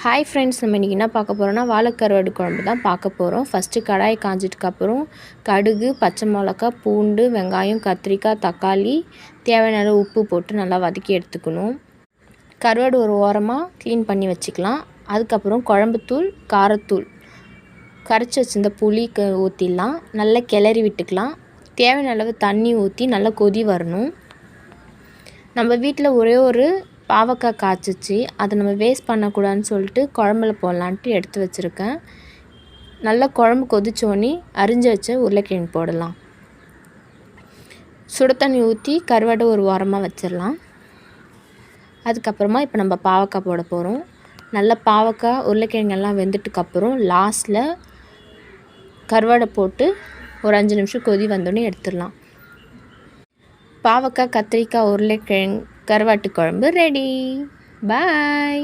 Hi friends, நம்ம இன்றைக்கி என்ன பார்க்க போகிறோம்னா வாழைக்கருவாடு குழம்பு தான் பார்க்க போகிறோம். ஃபஸ்ட்டு கடாயை காய்ஞ்சிட்டுக்கப்புறம் கடுகு, பச்சை மிளகா, பூண்டு, வெங்காயம், கத்திரிக்காய், தக்காளி, தேவையான அளவு உப்பு போட்டு நல்லா வதக்கி எடுத்துக்கணும். கருவாடு ஒரு ஓரமாக க்ளீன் பண்ணி வச்சுக்கலாம். அதுக்கப்புறம் குழம்புத்தூள், காரத்தூள், கரைச்சி வச்சிருந்த புளி ஊற்றிடலாம். நல்லா கிளறி விட்டுக்கலாம். தேவையான அளவு தண்ணி ஊற்றி நல்லா கொதி வரணும். நம்ம வீட்டில் ஒரே ஒரு பாவக்காய் காய்ச்சிச்சு, அதை நம்ம வேஸ்ட் பண்ணக்கூடாதுன்னு சொல்லிட்டு குழம்புல போடலான்ட்டு எடுத்து வச்சுருக்கேன். நல்லா குழம்பு கொதிச்சோன்னே அரிஞ்சு வச்ச உருளைக்கிழங்கு போடலாம். சுடு தண்ணி ஊற்றி கருவாடை ஒரு ஓரமாக வச்சிடலாம். அதுக்கப்புறமா இப்போ நம்ம பாவக்காய் போட போகிறோம். நல்லா பாவக்காய், உருளைக்கிழங்கெல்லாம் வெந்துட்டுக்கப்புறம் லாஸ்ட்டில் கருவாடை போட்டு ஒரு 5 நிமிஷம் கொதி வந்தோடனே எடுத்துடலாம். பாவக்காய், கத்திரிக்காய், உருளைக்கிழங்கு கருவாட்டு குழம்பு ரெடி. பாய்.